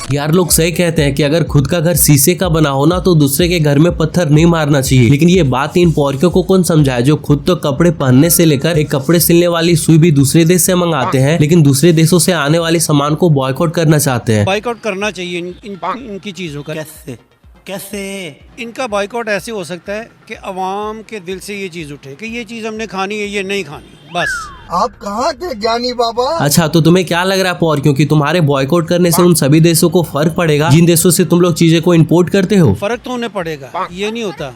यार लोग सही कहते हैं कि अगर खुद का घर शीशे का बना हो ना तो दूसरे के घर में पत्थर नहीं मारना चाहिए। लेकिन ये बात इन पौरखियों को कौन समझाए जो खुद तो कपड़े पहनने से लेकर एक कपड़े सिलने वाली सुई भी दूसरे देश से मंगाते हैं, लेकिन दूसरे देशों से आने वाले सामान को बॉयकॉट करना चाहते हैं। बॉयकॉट करना चाहिए इनकी चीजों का। कैसे इनका बॉयकॉट ऐसे हो सकता है कि अवाम के दिल से ये चीज उठे कि ये चीज हमने खानी है, ये नहीं खानी, बस। आप कहाँ के ज्ञानी बाबा? अच्छा, तो तुम्हें क्या लग रहा है पौरखियों कि तुम्हारे बॉयकॉट करने से उन सभी देशों को फर्क पड़ेगा जिन देशों से तुम लोग चीजें को इम्पोर्ट करते हो? फर्क तो उन्हें पड़ेगा, ये नहीं होता।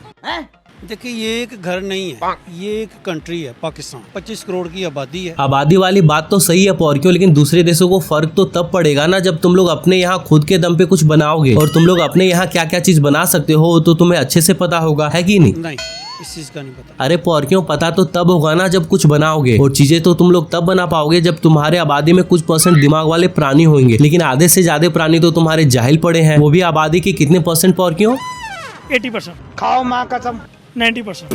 देखिए ये एक घर नहीं है, ये एक कंट्री है पाकिस्तान। 25 करोड़ की आबादी है। आबादी वाली बात तो सही है पौरखियों, लेकिन दूसरे देशों को फर्क तो तब पड़ेगा ना जब तुम लोग अपने यहाँ खुद के दम पे कुछ बनाओगे। और तुम लोग अपने यहाँ क्या क्या चीज बना सकते हो तो तुम्हें अच्छे से पता होगा, है कि नहीं? नहीं, इस चीज का नहीं पता। अरे पौरखियों, पता तो तब होगा ना जब कुछ बनाओगे, और चीजें तो तुम लोग तब बना पाओगे जब तुम्हारे आबादी में कुछ % दिमाग वाले प्राणी होंगे। लेकिन आधे से ज्यादा प्राणी तो तुम्हारे जाहिल पड़े हैं। वो भी आबादी के कितने % पौरखियों? 80%। खाओ माँ कसम। 90%।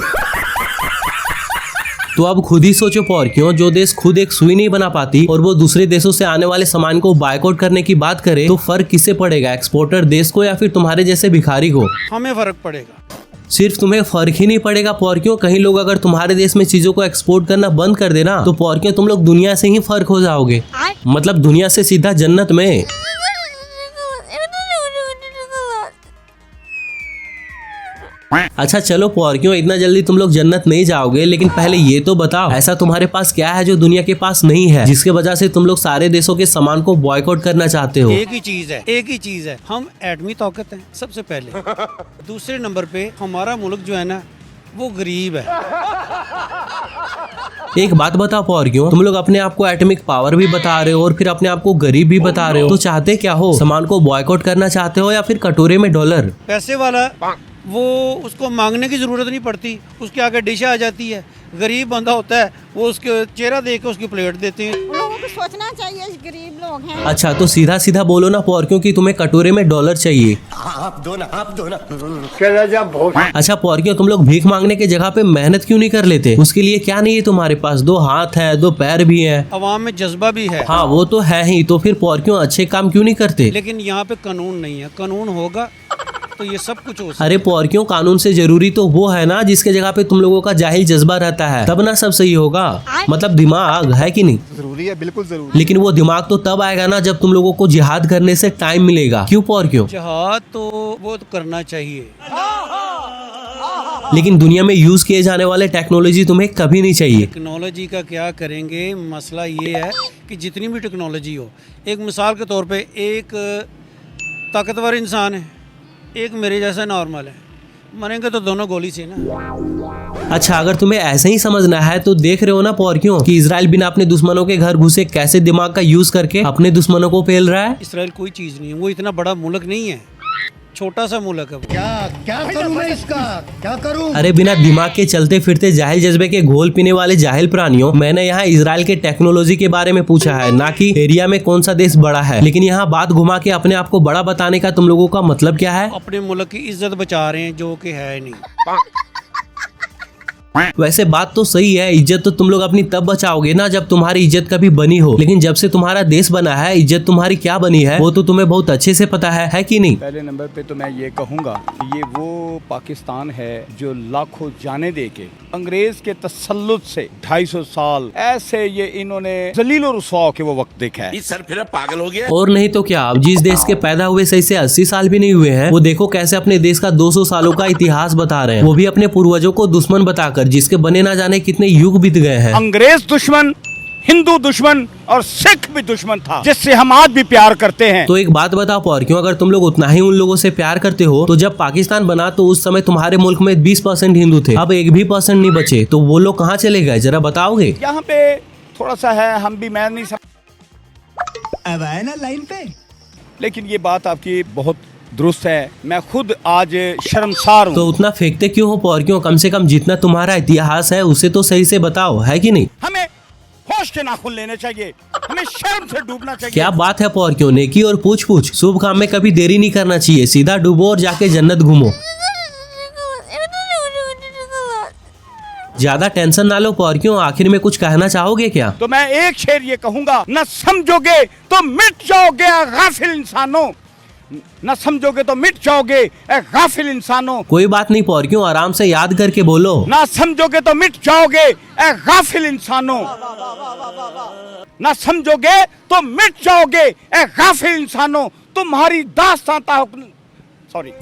तो अब खुद ही सोचो पौरखियों, जो देश खुद एक सुई नहीं बना पाती और वो दूसरे देशों से आने वाले सामान को बायकॉट करने की बात करे तो फर्क किससे पड़ेगा, एक्सपोर्टर देश को या फिर तुम्हारे जैसे भिखारी को? हमें फर्क पड़ेगा। सिर्फ तुम्हें फर्क ही नहीं पड़ेगा पौरखियों, कहीं लोग अगर तुम्हारे देश में चीजों को एक्सपोर्ट करना बंद कर देना तो पौरखियों तुम लोग दुनिया से ही फर्क हो जाओगे। मतलब दुनिया से सीधा जन्नत में। अच्छा चलो पौरखियों, इतना जल्दी तुम लोग जन्नत नहीं जाओगे, लेकिन पहले ये तो बताओ ऐसा तुम्हारे पास क्या है जो दुनिया के पास नहीं है, जिसके वजह से तुम लोग सारे देशों के सामान को बॉयकॉट करना चाहते हो? एक ही चीज है, हम एटमी ताकत हैं सबसे पहले। दूसरे नंबर पे हमारा मुल्क जो है ना वो गरीब है। एक बात बताओ पौरखियों, तुम लोग अपने आप को एटॉमिक पावर भी बता रहे हो और फिर अपने आप को गरीब भी बता रहे हो, तो चाहते क्या हो? सामान को बॉयकॉट करना चाहते हो या फिर कटोरे में डॉलर? पैसे वाला वो उसको मांगने की जरूरत नहीं पड़ती, उसके आगे डिश आ जाती है। गरीब बंदा होता है वो उसके चेहरा देख के उसकी प्लेट देते हैं। लोगों को सोचना चाहिए, गरीब लोग हैं। अच्छा तो सीधा सीधा बोलो ना पौरखियों कि तुम्हें कटोरे में डॉलर चाहिए। आप दो ना। अच्छा पौरखियों, तुम लोग भीख मांगने की जगह पे मेहनत क्यों नहीं कर लेते? उसके लिए क्या नहीं है तुम्हारे पास? 2 हाथ है, 2 पैर भी है, अवाम में जज्बा भी है। हाँ वो तो है ही, तो फिर पौरखियों अच्छे काम क्यों नहीं करते? लेकिन यहाँ पे कानून नहीं है, कानून होगा तो ये सब कुछ हो सकता है। अरे पौरखियों, कानून से जरूरी तो वो है ना जिसके जगह पे तुम लोगों का जाहिल जज्बा रहता है, तब ना सब सही होगा। मतलब दिमाग है कि नहीं? जरूरी है, बिल्कुल जरूरी। लेकिन वो दिमाग तो तब आएगा ना जब तुम लोगों को जिहाद करने से टाइम मिलेगा। क्यों पौरखियों? जिहाद तो वो तो करना चाहिए, लेकिन दुनिया में यूज किए जाने वाले टेक्नोलॉजी तुम्हें कभी नहीं चाहिए। टेक्नोलॉजी का क्या करेंगे? मसला ये है कि जितनी भी टेक्नोलॉजी हो, एक मिसाल के तौर पे एक ताकतवर इंसान है, एक मेरे जैसा नॉर्मल है, मरेंगे तो दोनों गोली से ना। अच्छा अगर तुम्हें ऐसे ही समझना है तो देख रहे हो ना पौरखियों कि इजराइल बिना अपने दुश्मनों के घर घुसे कैसे दिमाग का यूज करके अपने दुश्मनों को पेल रहा है। इसराइल कोई चीज नहीं है, वो इतना बड़ा मुल्क नहीं है, छोटा सा मुल्क है। क्या करूं मैं इसका? क्या करूं? अरे बिना दिमाग के चलते फिरते जाहिल जज्बे के घोल पीने वाले जाहिल प्राणियों, मैंने यहाँ इजराइल के टेक्नोलॉजी के बारे में पूछा है, ना कि एरिया में कौन सा देश बड़ा है। लेकिन यहाँ बात घुमा के अपने आप को बड़ा बताने का तुम लोगों का मतलब क्या है? अपने मुल्क की इज्जत बचा रहे हैं जो कि है नहीं। वैसे बात तो सही है, इज्जत तो तुम लोग अपनी तब बचाओगे ना जब तुम्हारी इज्जत कभी बनी हो, लेकिन जब से तुम्हारा देश बना है इज्जत तुम्हारी क्या बनी है वो तो तुम्हें बहुत अच्छे से पता है कि नहीं? पहले नंबर पे तो मैं ये कहूँगा कि ये वो पाकिस्तान है जो लाखों जाने दे के अंग्रेज के तसल्लुत से 250 साल ऐसे ये इन्होंने जलील और रुसवा के वो वक्त देखा है। सर फिर पागल हो गया। और नहीं तो क्या, अब जिस देश के पैदा हुए सही से 80 साल भी नहीं हुए हैं, वो देखो कैसे अपने देश का 200 सालों का इतिहास बता रहे हैं, वो भी अपने पूर्वजों को दुश्मन बताकर, जिसके बने ना जाने कितने युग बीत गए हैं। अंग्रेज दुश्मन, हिंदू दुश्मन और सिख भी दुश्मन था, जिससे हम आज भी प्यार करते हैं। तो एक बात बताओ पौरखियों, अगर तुम लोग उतना ही उन लोगों से प्यार करते हो तो जब पाकिस्तान बना तो उस समय तुम्हारे मुल्क में 20% हिंदू थे, अब 1 भी % नहीं बचे, तो वो लोग कहाँ चले गए जरा बताओगे? यहाँ पे थोड़ा सा है, हम भी मैं नहीं अब आए ना लाइन पे। लेकिन ये बात आपकी बहुत दुरुस्त है, मैं खुद आज शर्मसार हूँ। तो उतना फेंकते क्यों हो पौरखियों? कम से कम जितना तुम्हारा इतिहास है उसे तो सही से बताओ, है कि नहीं? हमें होश के नाखून लेने चाहिए, हमें शर्म से डूबना चाहिए। क्या बात है पौरखियों, नेकी और पूछ पूछ, शुभ काम में कभी देरी नहीं करना चाहिए, सीधा डूबो और जाके जन्नत घूमो। ज्यादा टेंशन ना लो पौरखियों, आखिर में कुछ कहना चाहोगे क्या? तो मैं एक शेर ये कहूँगा, न समझोगे तो मिट जाओगे गाफिल इंसानों, न समझोगे तो मिट जाओगे ए गाफिल इंसानों। कोई बात नहीं पौरकियों, आराम से याद करके बोलो। ना समझोगे तो मिट जाओगे ए गाफिल इंसानों। ना समझोगे तो मिट जाओगे ए गाफिल इंसानों। तुम्हारी दास्तां सॉरी